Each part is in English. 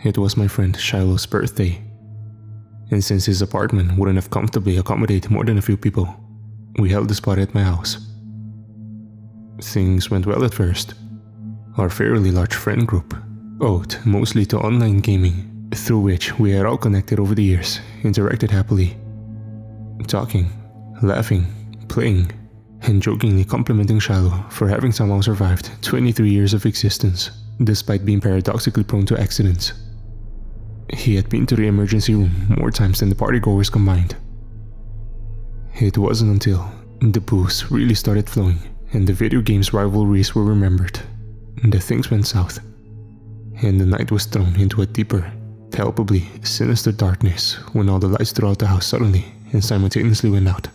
It was my friend Shiloh's birthday, and since his apartment wouldn't have comfortably accommodated more than a few people, we held this party at my house. Things went well at first. Our fairly large friend group, owed mostly to online gaming, through which we had all connected over the years, interacted happily, talking, laughing, playing, and jokingly complimenting Shiloh for having somehow survived 23 years of existence, despite being paradoxically prone to accidents. He had been to the emergency room more times than the partygoers combined. It wasn't until the booze really started flowing and the video games rivalries were remembered that things went south, and the night was thrown into a deeper, palpably sinister darkness when all the lights throughout the house suddenly and simultaneously went out.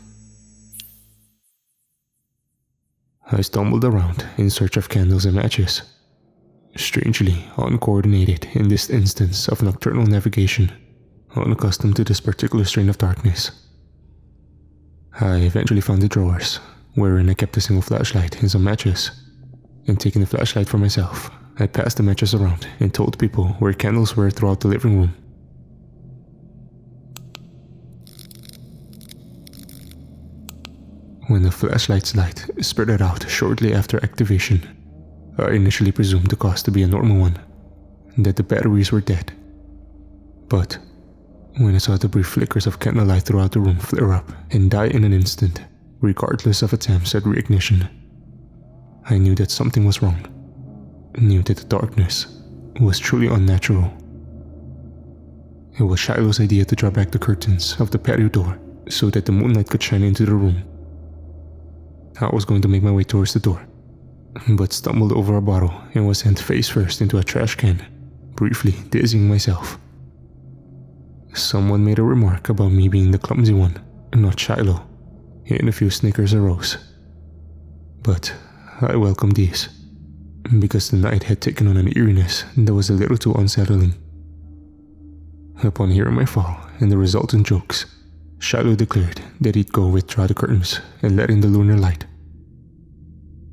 I stumbled around in search of candles and matches, strangely uncoordinated in this instance of nocturnal navigation, unaccustomed to this particular strain of darkness. I eventually found the drawers, wherein I kept a single flashlight and some matches, and taking the flashlight for myself, I passed the matches around and told people where candles were throughout the living room. When the flashlight's light spread out shortly after activation, I initially presumed the cause to be a normal one, that the batteries were dead. But when I saw the brief flickers of candlelight throughout the room flare up and die in an instant, regardless of attempts at reignition, I knew that something was wrong. Knew that the darkness was truly unnatural. It was Shiloh's idea to draw back the curtains of the patio door so that the moonlight could shine into the room. I was going to make my way towards the door, but stumbled over a bottle and was sent face first into a trash can, briefly dizzying myself. Someone made a remark about me being the clumsy one, not Shiloh, and a few snickers arose. But I welcomed these, because the night had taken on an eeriness that was a little too unsettling. Upon hearing my fall and the resultant jokes, Shiloh declared that he'd go withdraw the curtains and let in the lunar light.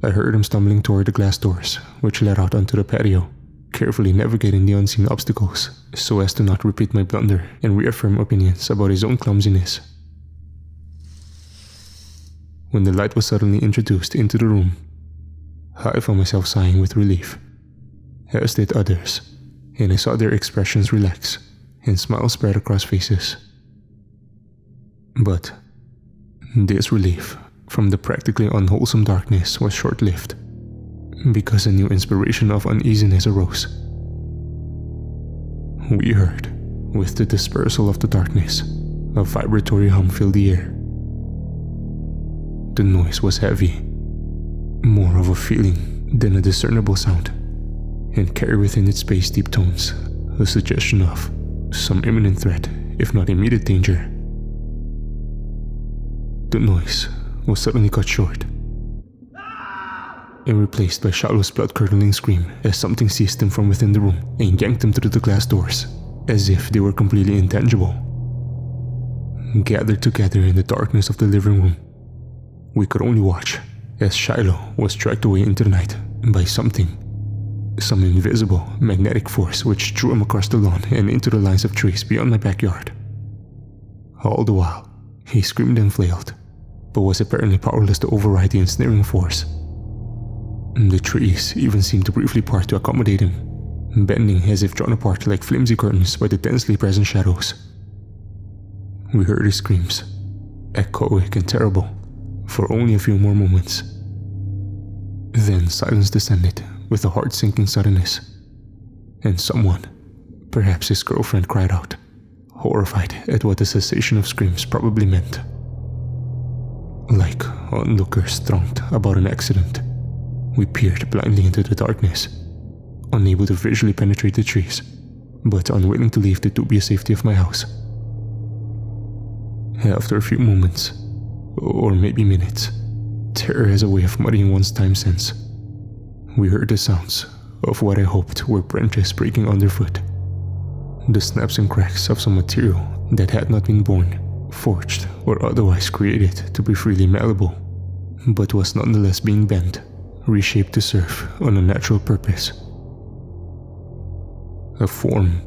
I heard him stumbling toward the glass doors, which led out onto the patio, carefully navigating the unseen obstacles so as to not repeat my blunder and reaffirm opinions about his own clumsiness. When the light was suddenly introduced into the room, I found myself sighing with relief, as did others, and I saw their expressions relax and smiles spread across faces. But this relief from the practically unwholesome darkness was short-lived, because a new inspiration of uneasiness arose. We heard, with the dispersal of the darkness, a vibratory hum filled the air. The noise was heavy, more of a feeling than a discernible sound, and carried within its bass deep tones a suggestion of some imminent threat, if not immediate danger. The noise was suddenly cut short and replaced by Shiloh's blood-curdling scream as something seized him from within the room and yanked him through the glass doors, as if they were completely intangible. Gathered together in the darkness of the living room, we could only watch as Shiloh was dragged away into the night by something, some invisible magnetic force which drew him across the lawn and into the lines of trees beyond my backyard. All the while, he screamed and flailed, but was apparently powerless to override the ensnaring force. The trees even seemed to briefly part to accommodate him, bending as if drawn apart like flimsy curtains by the densely present shadows. We heard his screams, echoic and terrible, for only a few more moments. Then silence descended with a heart-sinking suddenness, and someone, perhaps his girlfriend, cried out, horrified at what the cessation of screams probably meant. Like onlookers thronged about an accident, we peered blindly into the darkness, unable to visually penetrate the trees, but unwilling to leave the dubious safety of my house. After a few moments, or maybe minutes, terror has a way of muddying one's time sense. We heard the sounds of what I hoped were branches breaking underfoot, the snaps and cracks of some material that had not been born, forged, or otherwise created to be freely malleable, but was nonetheless being bent, reshaped to serve an unnatural purpose. A form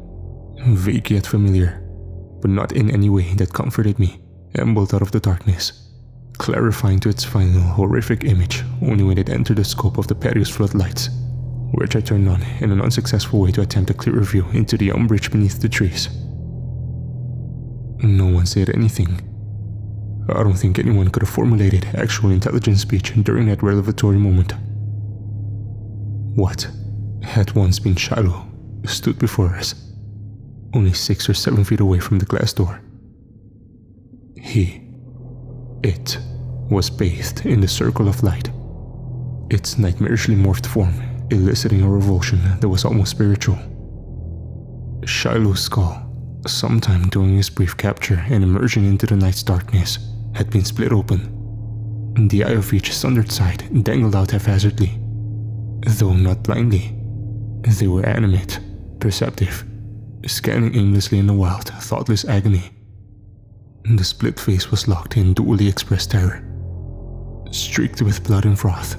Vague yet familiar, but not in any way that comforted me, ambled out of the darkness, clarifying to its final horrific image only when it entered the scope of the patio's floodlights, which I turned on in an unsuccessful way to attempt a clearer view into the umbrage beneath the trees. No one said anything. I don't think anyone could have formulated actual intelligent speech during that revelatory moment. What had once been Shiloh stood before us, only 6 or 7 feet away from the glass door. It was bathed in the circle of light, its nightmarishly morphed form eliciting a revulsion that was almost spiritual. Shiloh's skull, sometime during his brief capture and immersion into the night's darkness, had been split open. The eye of each sundered side dangled out haphazardly, though not blindly. They were animate, perceptive, scanning aimlessly in the wild, thoughtless agony. The split face was locked in dually expressed terror, streaked with blood and froth.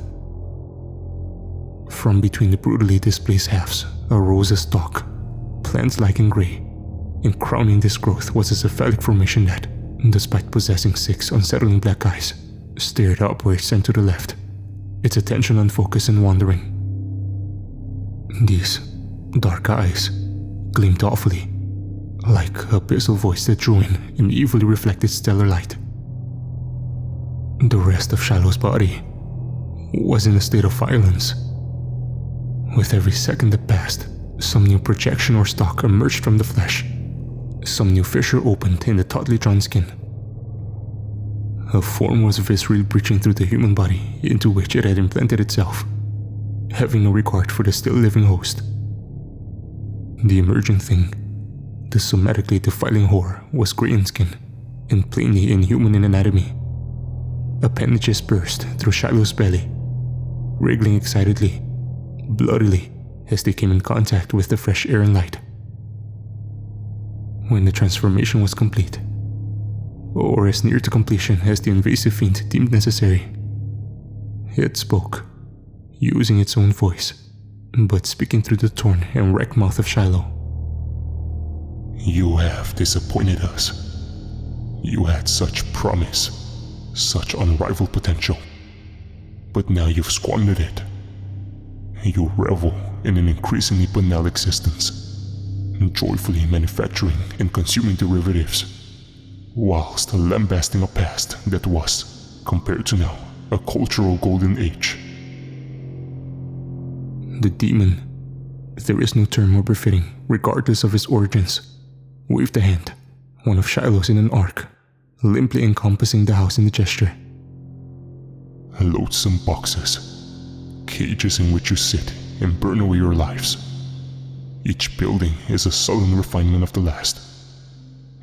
From between the brutally displaced halves arose a stalk, plant-like and grey, and crowning this growth was a cephalic formation that, despite possessing 6 unsettling black eyes, stared upwards and to the left, its attention unfocused and wandering. These dark eyes gleamed awfully, like a abyssal voice that drew in and evilly reflected stellar light. The rest of Shiloh's body was in a state of violence. With every second that passed, some new projection or stalk emerged from the flesh. Some new fissure opened in the tautly drawn skin. A form was viscerally breaching through the human body into which it had implanted itself, having no regard for the still living host. The emerging thing, the somatically defiling horror, was grey in skin and plainly inhuman in anatomy. Appendages burst through Shiloh's belly, wriggling excitedly, bloodily, as they came in contact with the fresh air and light. When the transformation was complete, or as near to completion as the invasive fiend deemed necessary, it spoke, using its own voice, but speaking through the torn and wrecked mouth of Shiloh. You have disappointed us. You had such promise, such unrivaled potential, but now you've squandered it. You revel in an increasingly banal existence, joyfully manufacturing and consuming derivatives, whilst lambasting a past that was, compared to now, a cultural golden age. The demon, there is no term more befitting, regardless of his origins, waved a hand, one of Shiloh's in an arc, limply encompassing the house in the gesture. Loathsome boxes, cages in which you sit and burn away your lives. Each building is a sullen refinement of the last.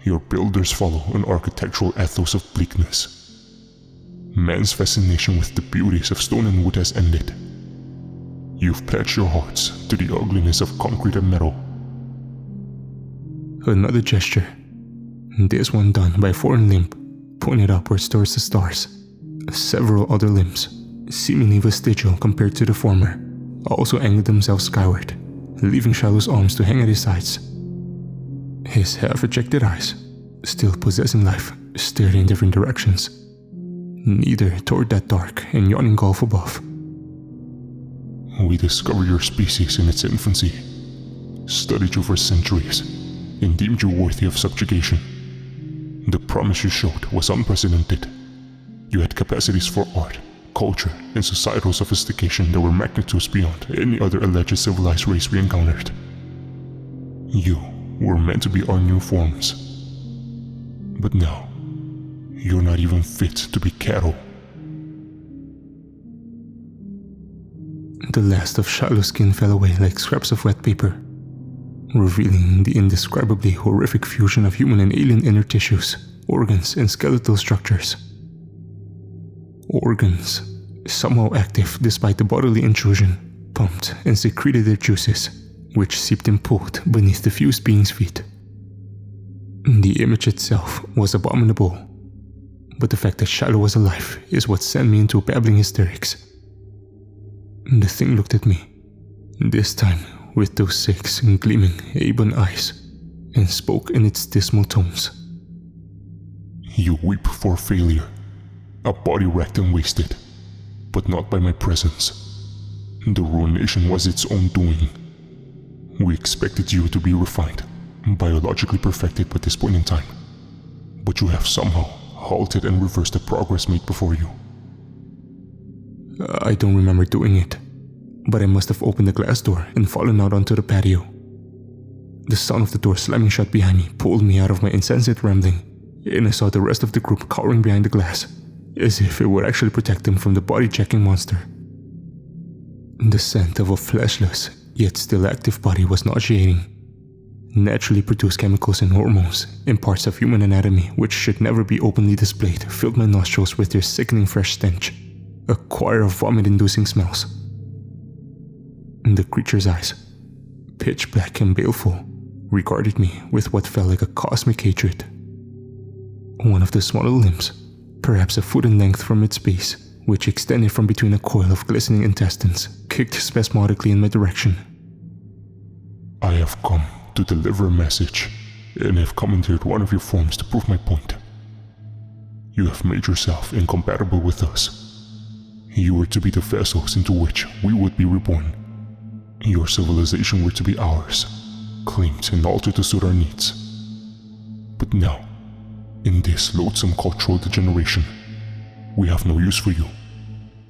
Your builders follow an architectural ethos of bleakness. Man's fascination with the beauties of stone and wood has ended. You've pledged your hearts to the ugliness of concrete and metal. Another gesture, this one done by a foreign limb, pointed upwards towards the stars. Several other limbs, seemingly vestigial compared to the former, also angled themselves skyward, leaving Shiloh's arms to hang at his sides. His half-ejected eyes, still possessing life, stared in different directions, neither toward that dark and yawning gulf above. We discovered your species in its infancy, studied you for centuries, and deemed you worthy of subjugation. The promise you showed was unprecedented. You had capacities for art, culture, and societal sophistication that were magnitudes beyond any other alleged civilized race we encountered. You were meant to be our new forms. But now, you're not even fit to be cattle. The last of Shiloh's skin fell away like scraps of wet paper, revealing the indescribably horrific fusion of human and alien inner tissues, organs, and skeletal structures. Organs, somehow active despite the bodily intrusion, pumped and secreted their juices, which seeped and pooled beneath the fused being's feet. The image itself was abominable, but the fact that Shiloh was alive is what sent me into babbling hysterics. The thing looked at me, this time with those 6 gleaming ebon eyes, and spoke in its dismal tones. You weep for failure, a body wrecked and wasted, but not by my presence. The ruination was its own doing. We expected you to be refined, biologically perfected by this point in time, but you have somehow halted and reversed the progress made before you. I don't remember doing it, but I must have opened the glass door and fallen out onto the patio. The sound of the door slamming shut behind me pulled me out of my insensate rambling, and I saw the rest of the group cowering behind the glass, as if it would actually protect them from the body-checking monster. The scent of a fleshless, yet still active body was nauseating. Naturally produced chemicals and hormones in parts of human anatomy which should never be openly displayed filled my nostrils with their sickening fresh stench, a choir of vomit-inducing smells. The creature's eyes, pitch black and baleful, regarded me with what felt like a cosmic hatred. One of the smaller limbs, perhaps a foot in length from its base, which extended from between a coil of glistening intestines, kicked spasmodically in my direction. I have come to deliver a message, and have commandeered one of your forms to prove my point. You have made yourself incompatible with us. You were to be the vessels into which we would be reborn. Your civilization were to be ours, claimed and altered to suit our needs. But now, in this loathsome cultural degeneration, we have no use for you,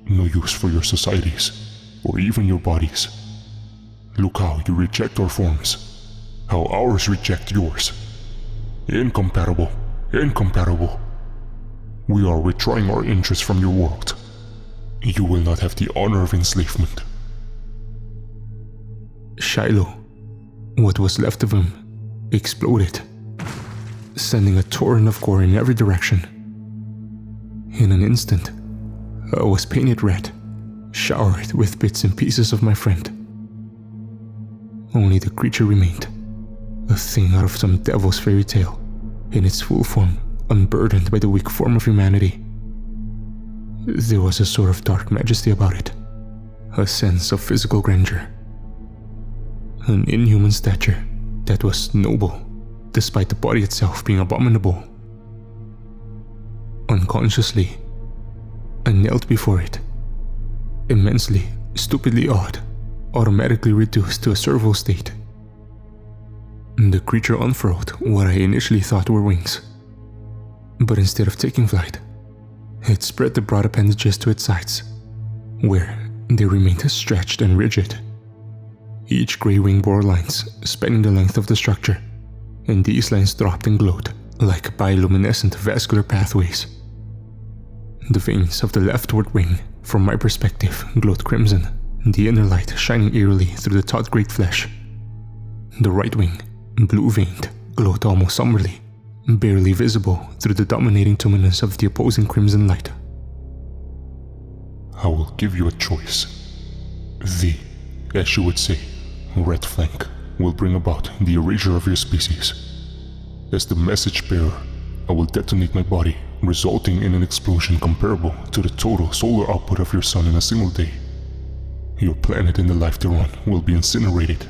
no use for your societies, or even your bodies. Look how you reject our forms, how ours reject yours. Incompatible, incompatible. We are withdrawing our interests from your world. You will not have the honor of enslavement. Shiloh, what was left of him, exploded, sending a torrent of gore in every direction. In an instant, I was painted red, showered with bits and pieces of my friend. Only the creature remained, a thing out of some devil's fairy tale, in its full form, unburdened by the weak form of humanity. There was a sort of dark majesty about it, a sense of physical grandeur, an inhuman stature that was noble, despite the body itself being abominable. Unconsciously, I knelt before it, immensely, stupidly awed, automatically reduced to a serval state. The creature unfurled what I initially thought were wings, but instead of taking flight, it spread the broad appendages to its sides, where they remained stretched and rigid. Each grey wing bore lines spanning the length of the structure, and these lines dropped and glowed like bioluminescent vascular pathways. The veins of the leftward wing, from my perspective, glowed crimson, the inner light shining eerily through the taut great flesh. The right wing, blue-veined, glowed almost somberly, barely visible through the dominating luminance of the opposing crimson light. I will give you a choice. The, as you would say, red flank will bring about the erasure of your species. As the message bearer, I will detonate my body, resulting in an explosion comparable to the total solar output of your sun in a single day. Your planet and the life thereon will be incinerated.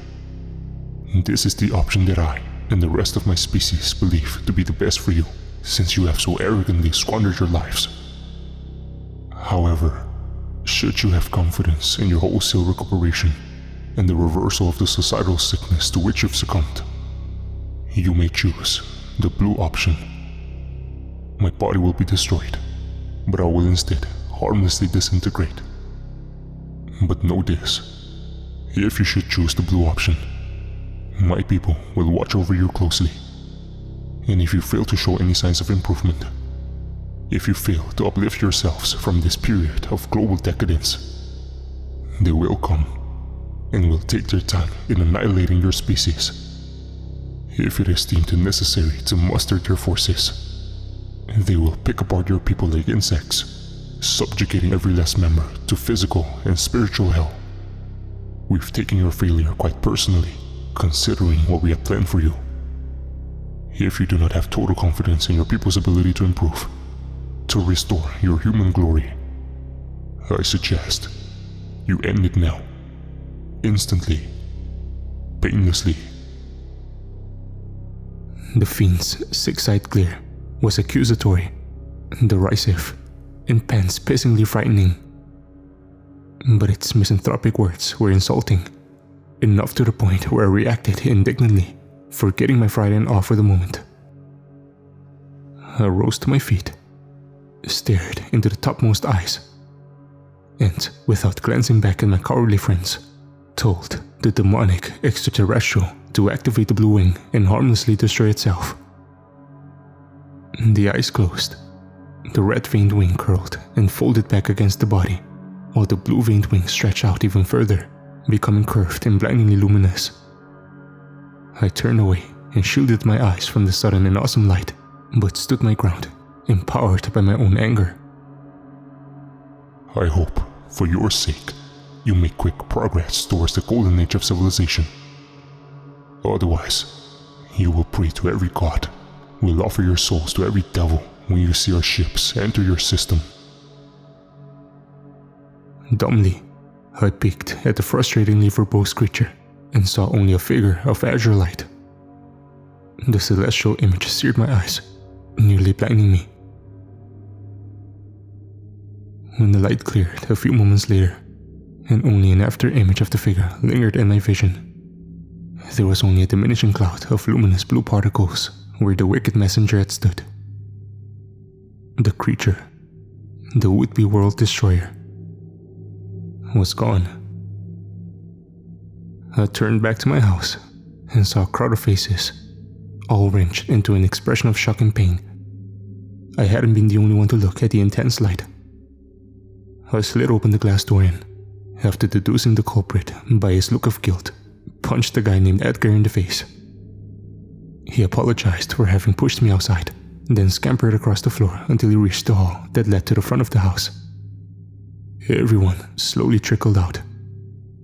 This is the option that I and the rest of my species believe to be the best for you, since you have so arrogantly squandered your lives. However, should you have confidence in your wholesale recuperation and the reversal of the societal sickness to which you've succumbed, you may choose the blue option. My body will be destroyed, but I will instead harmlessly disintegrate. But know this, if you should choose the blue option, my people will watch over you closely. And if you fail to show any signs of improvement, if you fail to uplift yourselves from this period of global decadence, they will come and will take their time in annihilating your species. If it is deemed necessary to muster their forces, they will pick apart your people like insects, subjugating every last member to physical and spiritual hell. We've taken your failure quite personally, considering what we had planned for you. If you do not have total confidence in your people's ability to improve, to restore your human glory, I suggest you end it now, instantly, painlessly. The fiend's six-eyed glare was accusatory, derisive, and pants-pissingly frightening. But its misanthropic words were insulting, enough to the point where I reacted indignantly, forgetting my fright and awe for the moment. I rose to my feet, stared into the topmost eyes, and, without glancing back at my cowardly friends, told the demonic extraterrestrial to activate the blue wing and harmlessly destroy itself. The eyes closed, the red-veined wing curled and folded back against the body, while the blue-veined wing stretched out even further, becoming curved and blindingly luminous. I turned away and shielded my eyes from the sudden and awesome light, but stood my ground, empowered by my own anger. I hope, for your sake, you make quick progress towards the golden age of civilization. Otherwise, you will pray to every god, will offer your souls to every devil when you see our ships enter your system. Dumbly, I peeked at the frustratingly verbose creature and saw only a figure of azure light. The celestial image seared my eyes, nearly blinding me. When the light cleared a few moments later, and only an after-image of the figure lingered in my vision, there was only a diminishing cloud of luminous blue particles where the wicked messenger had stood. The creature, the would-be world destroyer, was gone. I turned back to my house and saw a crowd of faces, all wrenched into an expression of shock and pain. I hadn't been the only one to look at the intense light. I slid open the glass door and, after deducing the culprit by his look of guilt, punched the guy named Edgar in the face. He apologized for having pushed me outside, then scampered across the floor until he reached the hall that led to the front of the house. Everyone slowly trickled out,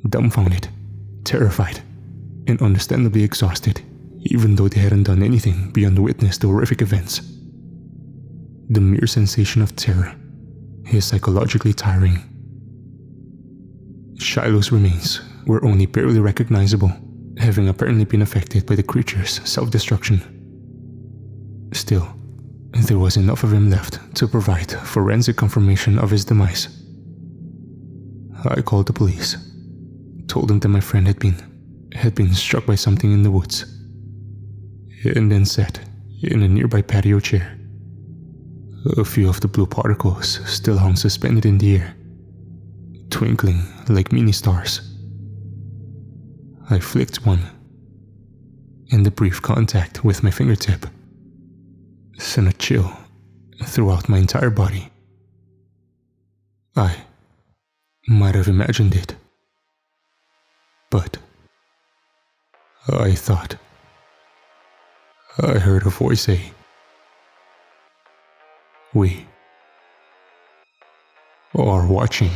dumbfounded, terrified, and understandably exhausted, even though they hadn't done anything beyond witness the horrific events. The mere sensation of terror is psychologically tiring. Shiloh's remains were only barely recognizable, having apparently been affected by the creature's self-destruction. Still, there was enough of him left to provide forensic confirmation of his demise. I called the police, told them that my friend had been struck by something in the woods, and then sat in a nearby patio chair. A few of the blue particles still hung suspended in the air, twinkling like mini stars. I flicked one, and the brief contact with my fingertip sent a chill throughout my entire body. I might have imagined it, but I thought I heard a voice say, "We are watching."